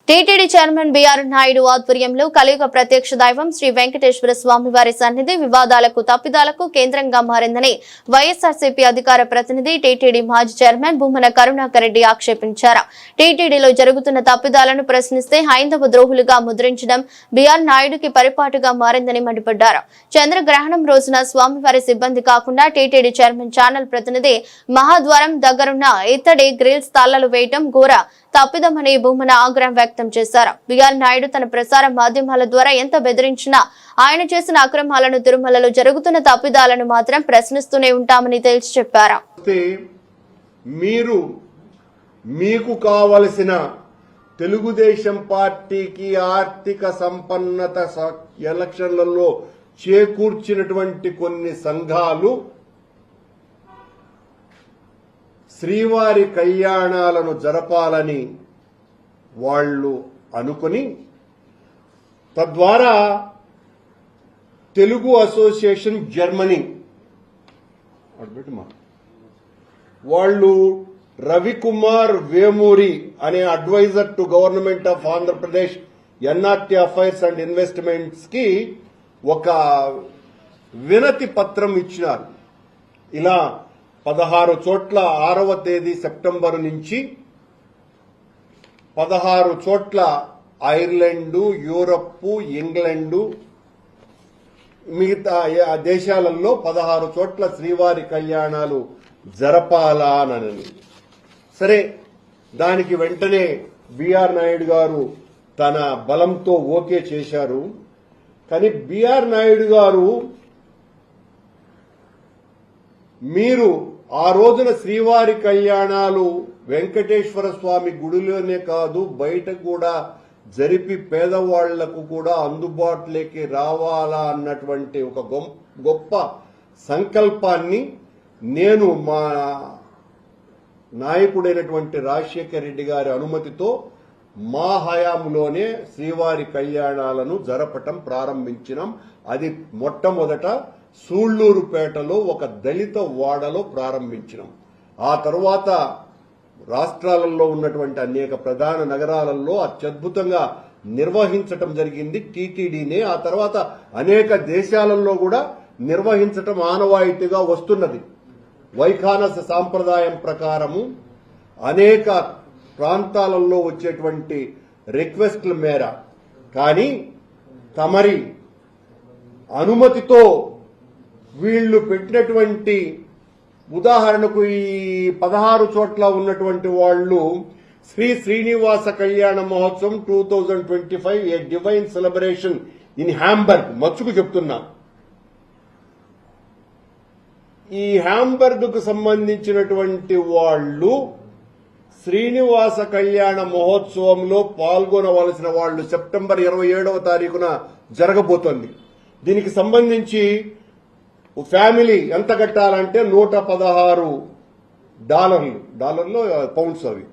TTD chairman BR Naidu ఆధ్వర్యంలో కలియుగ ప్రత్యక్ష దైవం శ్రీ వెంకటేశ్వర స్వామి వారి సన్నిధి వివాదాలకు తప్పిదాలకు కేంద్రంగా మారిందని వైఎస్ఆర్సీపీ అధికార ప్రతినిధి టీటీడీ మాజీ చైర్మన్ భూమన కరుణాకర్ రెడ్డి ఆక్షేపించారు. టీటీడీలో జరుగుతున్న తప్పిదాలను ప్రశ్నిస్తే హైందవ ద్రోహులుగా ముద్రించడం బిఆర్ నాయుడుకి పరిపాటుగా మారిందని మండిపడ్డారు. చంద్రగ్రహణం రోజున స్వామివారి సిబ్బంది కాకుండా టీటీడీ చైర్మన్ ఛానల్ ప్రతినిధి మహాద్వారం దగ్గరున్న ఇత్తడి గ్రిల్స్ తాళ్లలు వేయటం ఘోర తప్పిదమని భూమన ఆగ్రహం వ్యక్తం చేశారు. బిఆర్ నాయుడు తన ప్రసార మాధ్యమాల ద్వారా ఎంత బెదిరించినా ఆయన చేసిన అక్రమాలను, తిరుమలలో జరుగుతున్న తప్పిదాలను మాత్రం ప్రశ్నిస్తూనే ఉంటామని తేల్చి చెప్పారు. మీకు కావలసిన తెలుగుదేశం పార్టీకి ఆర్థిక సంపన్నత ఎలక్షన్లలో చేకూర్చినటువంటి కొన్ని సంఘాలు శ్రీవారి కళ్యాణాలను జరపాలని వాళ్ళు అనుకుని తద్వారా తెలుగు అసోసియేషన్ జర్మనీ వాళ్ళు రవికుమార్ వేమూరి అనే adviser to government of Andhra Pradesh NRT affairs and investments కి ఒక వినతి పత్రం ఇచ్చినారు. ఇలా 16 చోట్ల 6వ తేదీ సెప్టెంబర్ నుంచి 16 చోట్ల ఐర్లాండ్, యూరప్, ఇంగ్లాండ్ మిగతా దేశాలలో 16 చోట్ల శ్రీవారి కళ్యాణాలు జరపాలా అని. సరే, దానికి వెంటనే బిఆర్ నాయుడు గారు తన బలంతో ఓకే చేశారు. కానీ బిఆర్ నాయుడు గారు మీరు ఆ రోజున శ్రీవారి కళ్యాణాలు వెంకటేశ్వర స్వామి గుడిలోనే కాదు బయట కూడా జరిపి పేదవాళ్లకు కూడా అందుబాటులోకి రావాలా అన్నటువంటి ఒక గొప్ప సంకల్పాన్ని నేను మా నాయకుడైనటువంటి రాజశేఖర్ రెడ్డి గారి అనుమతితో మా హయాంలోనే శ్రీవారి కళ్యాణాలను జరపటం ప్రారంభించినాం. అది మొట్టమొదట సూళ్లూరుపేటలో ఒక దళిత వాడలో ప్రారంభించినాం. ఆ తరువాత రాష్ట్రాలలో ఉన్నటువంటి అనేక ప్రధాన నగరాలలో అత్యద్భుతంగా నిర్వహించటం జరిగింది టీటీడీనే. ఆ తర్వాత అనేక దేశాలలో కూడా నిర్వహించటం ఆనవాయితీగా వస్తున్నది. వైఖానస సాంప్రదాయం ప్రకారము అనేక ప్రాంతాలలో వచ్చేటువంటి రిక్వెస్ట్ల మేర కానీ తమరి అనుమతితో వీళ్లు పెట్టినటువంటి ఉదాహరణకు ఈ 16 చోట్ల ఉన్నటువంటి వాళ్ళు శ్రీ శ్రీనివాస కళ్యాణ మహోత్సవం 2025 ఏ డివైన్ సెలబ్రేషన్ ఇన్ హ్యాంబర్గ్, మచ్చుకు చెప్తున్నా. ఈ హ్యాంబర్గ్ కు సంబంధించినటువంటి వాళ్ళు శ్రీనివాస కళ్యాణ మహోత్సవంలో పాల్గొనవలసిన వాళ్ళు సెప్టెంబర్ 27వ తారీఖున జరగబోతోంది. దీనికి సంబంధించి ఫ్యామిలీ ఎంత కట్టాలంటే $116 డాలర్లు, పౌండ్స్ అవి